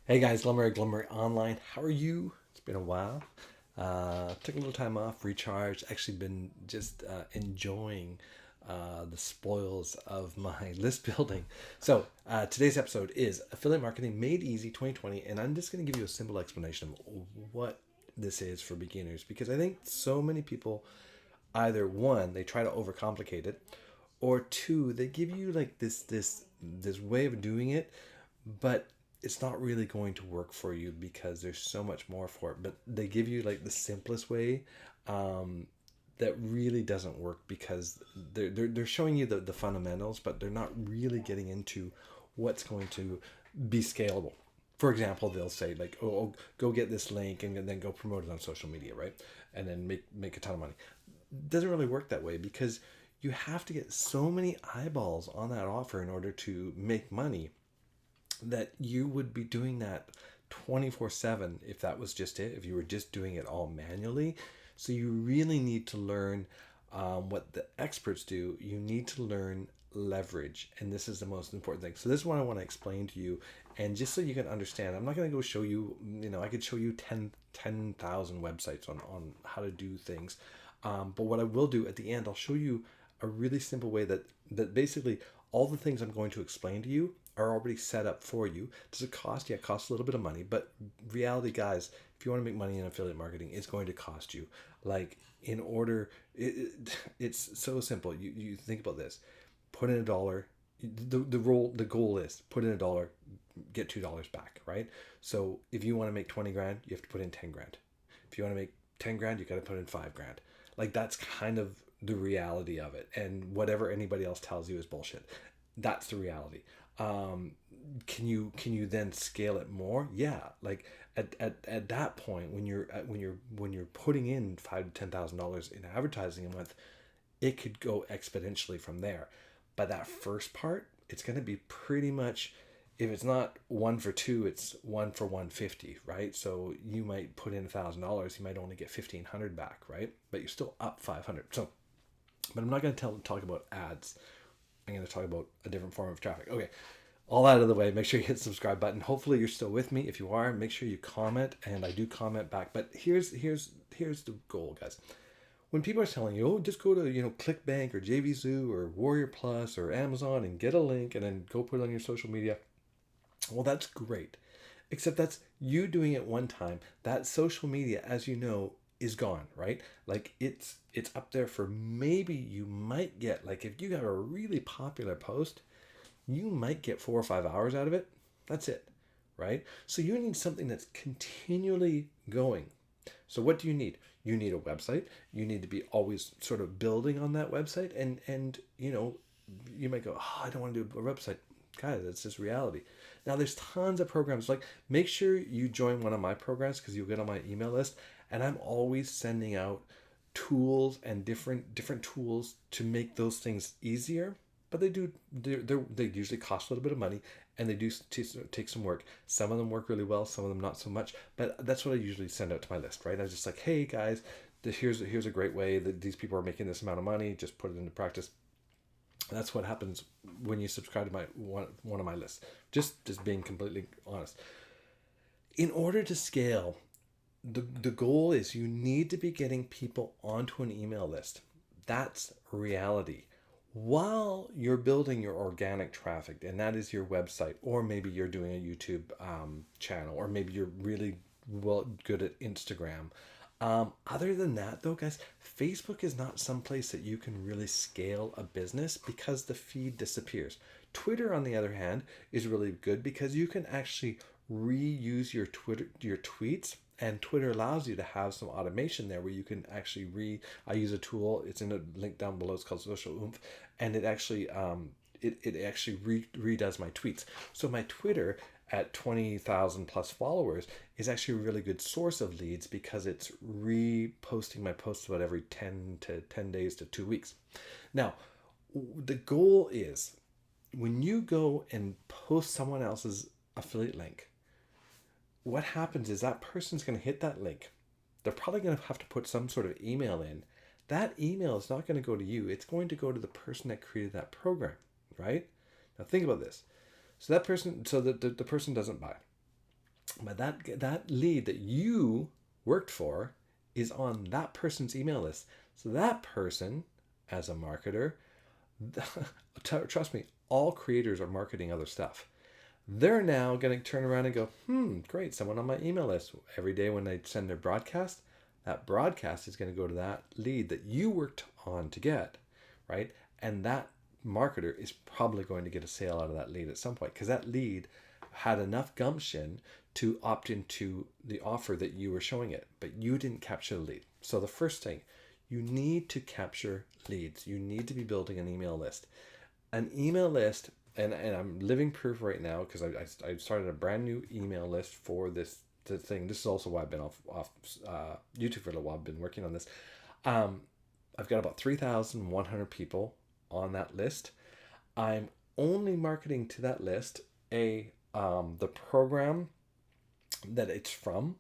Hey guys, Glen Murray Online. How are you? It's been a while. Took a little time off, recharged. Actually, been just enjoying the spoils of my list building. So, today's episode is Affiliate Marketing Made Easy 2020, and I'm just going to give you a simple explanation of what this is for beginners because I think so many people either one, they try to overcomplicate it, or two, they give you like this way of doing it, but it's not really going to work for you because there's so much more for it. But they give you like the simplest way, that really doesn't work because they're showing you the fundamentals, but they're not really getting into what's going to be scalable. For example, they'll say like, "Oh, go get this link and then go promote it on social media, right? And then make a ton of money." Doesn't really work that way because you have to get so many eyeballs on that offer in order to make money that you would be doing that 24/7 if that was just it, if you were just doing it all manually. So you really need to learn what the experts do. You need to learn leverage, and this is the most important thing. So this is what I want to explain to you, and just so you can understand, I'm not going to go show you, I could show you 10,000 websites on how to do things, but what I will do at the end, I'll show you a really simple way that basically all the things I'm going to explain to you are already set up for you. Does it cost? Yeah, it costs a little bit of money, but reality, guys, if you want to make money in affiliate marketing, it's going to cost you. Like in order, it's so simple. You think about this: put in a dollar. The goal is put in a dollar, get $2 back, right? So if you want to make 20 grand, you have to put in 10 grand. If you want to make 10 grand, you got to put in 5 grand. Like that's kind of the reality of it, and whatever anybody else tells you is bullshit. That's the reality. um can you then scale it more? Yeah, like at that point, when you're putting in $5,000 to $10,000 in advertising a month, it could go exponentially from there. But that first part, it's going to be pretty much, if it's not one for two, it's one for 150, right? So you might put in $1,000, you might only get 1,500 back, right? But you're still up 500. So, but I'm not going to talk about ads. I'm going to talk about a different form of traffic. Okay, all out of the way, make sure you hit the subscribe button. Hopefully you're still with me. If you are, make sure you comment, and I do comment back. But here's the goal, guys. When people are telling you, oh, just go to ClickBank or JVZoo or Warrior Plus or Amazon and get a link and then go put it on your social media, well, that's great. Except that's you doing it one time. That social media, as you know, is gone, right? Like it's up there for, maybe you might get, like, if you got a really popular post, you might get 4 or 5 hours out of it. That's it, right? So you need something that's continually going. So what do you need? You need a website. You need to be always sort of building on that website, and you might go, oh, I don't want to do a website. Guys, that's just reality. Now there's tons of programs. Like, make sure you join one of my programs because you'll get on my email list, and I'm always sending out tools and different tools to make those things easier. But they usually cost a little bit of money, and they do take some work. Some of them work really well, some of them not so much. But that's what I usually send out to my list, right? I was just like, hey guys, here's a great way that these people are making this amount of money. Just put it into practice. That's what happens when you subscribe to my one of my lists. Just being completely honest. In order to scale, the goal is you need to be getting people onto an email list. That's reality. While you're building your organic traffic, and that is your website, or maybe you're doing a YouTube channel, or maybe you're really well good at Instagram. Other than that, though, guys, Facebook is not some place that you can really scale a business because the feed disappears. Twitter, on the other hand, is really good because you can actually reuse your tweets, and Twitter allows you to have some automation there where you can actually I use a tool, it's in a link down below, it's called Social Oomph, and it actually redoes my tweets. So my Twitter at 20,000 plus followers is actually a really good source of leads because it's reposting my posts about every 10 days to 2 weeks. Now, the goal is, when you go and post someone else's affiliate link, what happens is that person's going to hit that link. They're probably going to have to put some sort of email in. That email is not going to go to you. It's going to go to the person that created that program, right? Now think about this. So that person, so the person doesn't buy. But that lead that you worked for is on that person's email list. So that person, as a marketer, trust me, all creators are marketing other stuff. They're now going to turn around and go, great, someone on my email list. Every day when they send their broadcast, that broadcast is going to go to that lead that you worked on to get, right? And that marketer is probably going to get a sale out of that lead at some point, because that lead had enough gumption to opt into the offer that you were showing it, but you didn't capture the lead. So the first thing, you need to capture leads. You need to be building an email list. An email list, and I'm living proof right now, because I started a brand new email list for this thing. This is also why I've been off YouTube for a little while. I've been working on this. I've got about 3,100 people on that list. I'm only marketing to that list the program that it's from,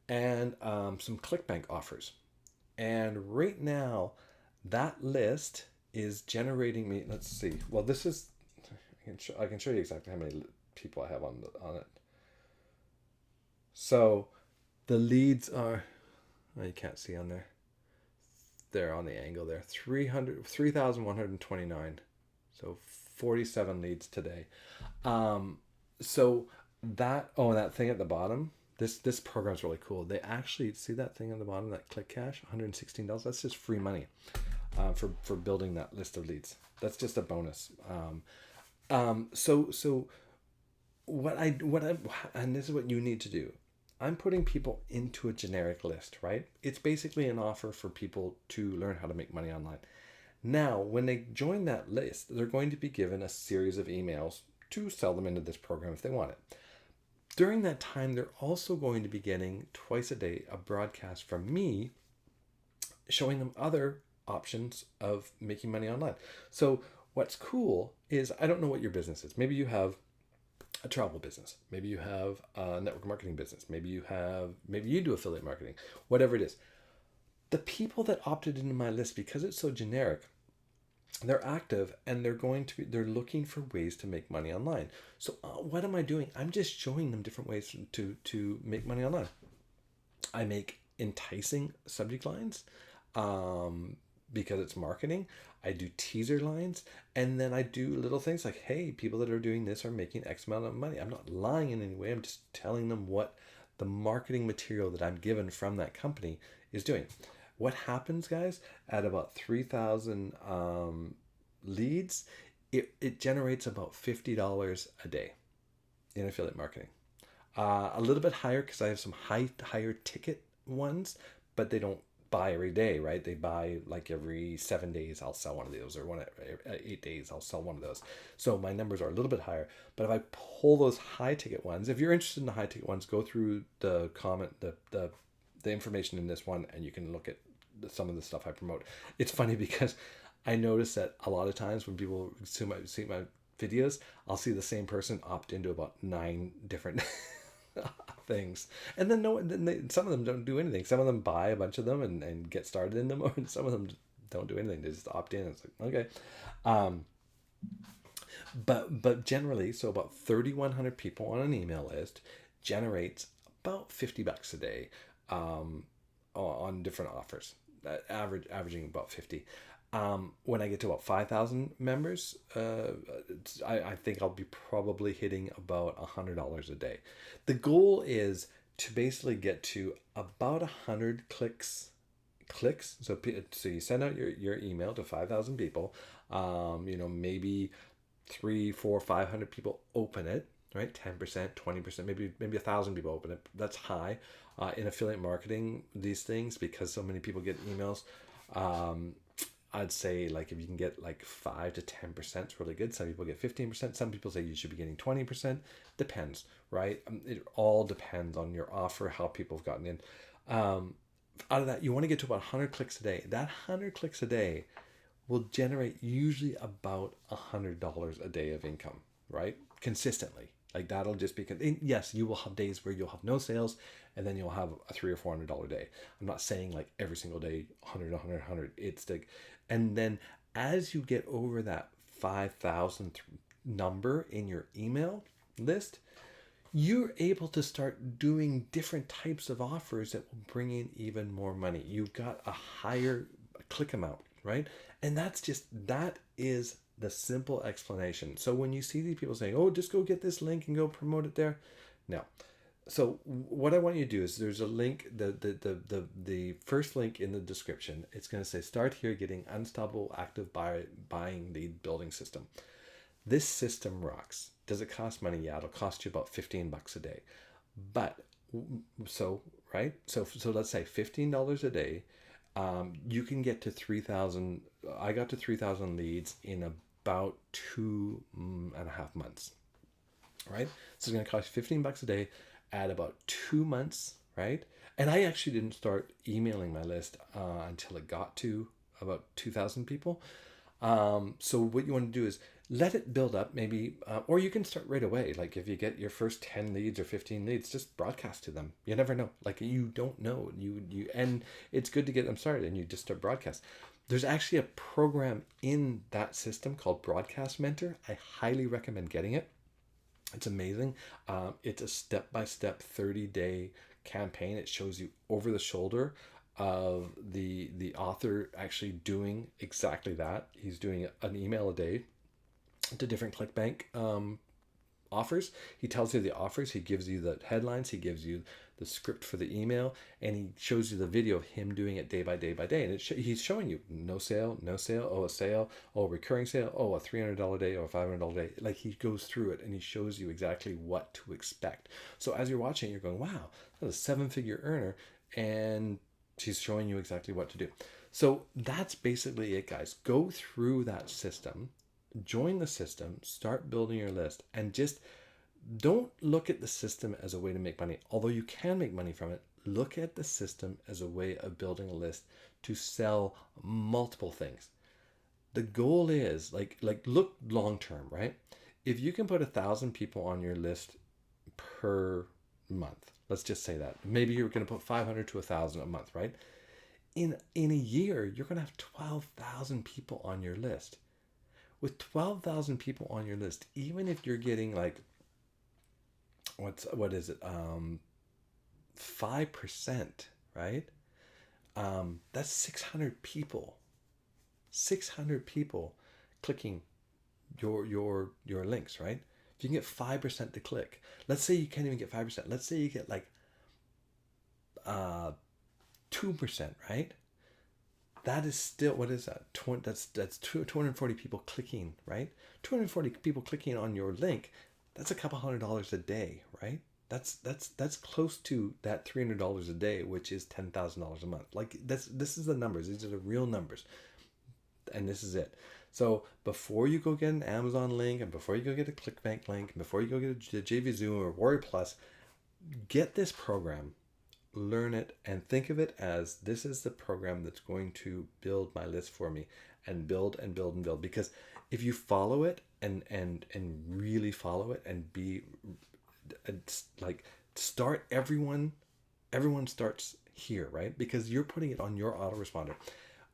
and some ClickBank offers. And right now, that list is generating me. Let's see. Well, this is. I can show you exactly how many people I have on it. So, the leads are. Oh, you can't see on there. They're on the angle there. 3,129. So 47 leads today. So that that thing at the bottom. This program's really cool. They actually see that thing at the bottom, that click cash, $116. That's just free money for building that list of leads. That's just a bonus. So what I and this is what you need to do. I'm putting people into a generic list, right? It's basically an offer for people to learn how to make money online. Now, when they join that list, they're going to be given a series of emails to sell them into this program if they want it. During that time, they're also going to be getting twice a day a broadcast from me showing them other options of making money online. So what's cool is, I don't know what your business is. Maybe you have a travel business. Maybe you have a network marketing business. Maybe you do affiliate marketing, whatever it is. The people that opted into my list, because it's so generic, they're active and they're looking for ways to make money online. So what am I doing? I'm just showing them different ways to make money online. I make enticing subject lines because it's marketing. I do teaser lines, and then I do little things like, hey, people that are doing this are making X amount of money. I'm not lying in any way. I'm just telling them what the marketing material that I'm given from that company is doing. What happens, guys, at about 3,000 leads, it generates about $50 a day in affiliate marketing. A little bit higher because I have some higher ticket ones, but they don't buy every day, right? They buy like every 7 days I'll sell one of those, or 8 days I'll sell one of those. So my numbers are a little bit higher. But if I pull those high ticket ones, if you're interested in the high ticket ones, go through the information in this one, and you can look at some of the stuff I promote. It's funny because I notice that a lot of times when people see my videos, I'll see the same person opt into about 9 different things, and then some of them don't do anything. Some of them buy a bunch of them and get started in them, or some of them don't do anything. They just opt in. It's like, okay. But generally, so about 3,100 people on an email list generates about $50 a day on different offers, averaging about 50. When I get to about 5,000 members, I think I'll be probably hitting about $100 a day. The goal is to basically get to about 100 clicks. So you send out your email to 5,000 people. Maybe 3, 4, 500 people open it, right? 10%, 20%, maybe 1,000 people open it. That's high in affiliate marketing, these things, because so many people get emails. I'd say, like, if you can get like 5 to 10%, it's really good. Some people get 15%. Some people say you should be getting 20%. Depends, right? It all depends on your offer, how people have gotten in. Out of that, you want to get to about 100 clicks a day. That 100 clicks a day will generate usually about $100 a day of income, right? Consistently. Like, that'll just be, yes, you will have days where you'll have no sales, and then you'll have a $300 or $400 day. I'm not saying like every single day, 100. It's like, and then as you get over that 5,000 number in your email list, you're able to start doing different types of offers that will bring in even more money. You've got a higher click amount, right? And that is the simple explanation. So when you see these people saying, oh, just go get this link and go promote it there. No. So what I want you to do is there's a link, the first link in the description. It's going to say start here getting unstoppable active buying lead building system. This system rocks. Does it cost money? Yeah, it'll cost you about $15 a day. But so right, so let's say $15 a day. You can get to 3,000. I got to 3,000 leads in about 2.5 months. Right, so it's going to cost you $15 a day at about 2 months. Right, and I actually didn't start emailing my list until it got to about 2,000 people. So what you want to do is let it build up, maybe, or you can start right away. Like if you get your first 10 leads or 15 leads, just broadcast to them. You never know. Like you don't know. And it's good to get them started and you just start broadcast. There's actually a program in that system called Broadcast Mentor. I highly recommend getting it. It's amazing. It's a step-by-step 30-day campaign. It shows you over the shoulder of the author actually doing exactly that. He's doing an email a day to different ClickBank offers. He tells you the offers. He gives you the headlines. He gives you the script for the email, and he shows you the video of him doing it day by day by day. And he's showing you no sale, oh, a sale, oh, a recurring sale, oh, a $300 day or a $500 day. Like he goes through it and he shows you exactly what to expect. So as you're watching, you're going, wow, that's a 7-figure earner, and she's showing you exactly what to do. So that's basically it, guys. Go through that system, join the system, start building your list, and just don't look at the system as a way to make money. Although you can make money from it, look at the system as a way of building a list to sell multiple things. The goal is look long term, right? If you can put 1,000 people on your list per month, let's just say that. Maybe you're going to put 500 to 1,000 a month, right? In a year, you're going to have 12,000 people on your list. With 12,000 people on your list, even if you're getting like, what is it? 5%, right? That's 600 people. 600 people clicking your links, right? If you can get 5% to click, let's say you can't even get 5%. Let's say you get like 2%, right? That is still, what is that? That's 240 people clicking, right? 240 people clicking on your link. That's a couple $100 a day, right? That's close to that $300 a day, which is $10,000 a month. Like this is the numbers. These are the real numbers, and this is it. So before you go get an Amazon link, and before you go get a ClickBank link, and before you go get a JVZoo or Warrior Plus, get this program, learn it, and think of it as this is the program that's going to build my list for me, and build and build and build. Because if you follow it and really follow it and be like, start, everyone starts here, right? Because you're putting it on your autoresponder.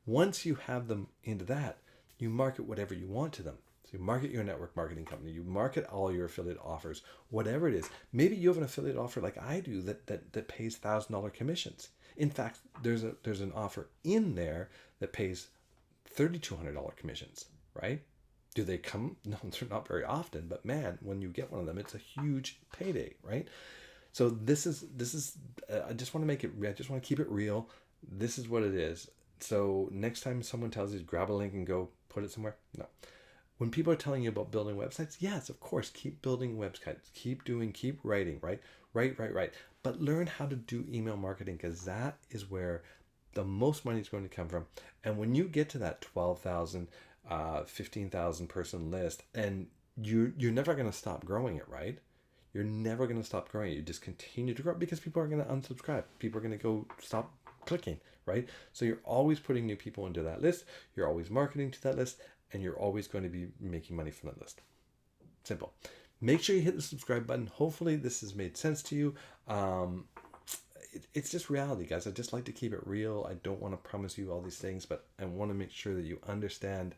Once you have them into that, you market whatever you want to them. So you market your network marketing company, you market all your affiliate offers, whatever it is. Maybe you have an affiliate offer like I do that pays $1,000 commissions. In fact, there's an offer in there that pays $3,200 commissions, right? Do they come? No, they're not very often, but man, when you get one of them, it's a huge payday, right? So this is I just want to make it, I just want to keep it real. This is what it is. So next time someone tells you to grab a link and go put it somewhere, no. When people are telling you about building websites, yes, of course, keep building websites, keep writing, right? Write. But learn how to do email marketing, because that is where the most money is going to come from. And when you get to that 12,000, 15,000 person list, and you're never going to stop growing it, right? You're never going to stop growing it. You just continue to grow, because people are going to unsubscribe. People are going to go stop clicking, right? So you're always putting new people into that list. You're always marketing to that list, and you're always going to be making money from that list. Simple. Make sure you hit the subscribe button. Hopefully this has made sense to you. It's just reality, guys. I just like to keep it real. I don't want to promise you all these things, but I want to make sure that you understand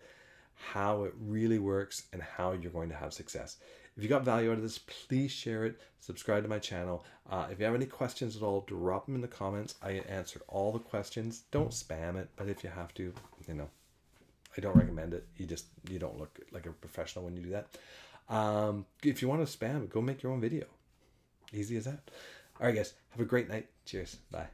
how it really works and how you're going to have success. If you got value out of this, please share it. Subscribe to my channel. If you have any questions at all, drop them in the comments. I answer all the questions. Don't spam it, but if you have to, I don't recommend it. You don't look like a professional when you do that. If you want to spam it, go make your own video. Easy as that. All right, guys. Have a great night. Cheers. Bye.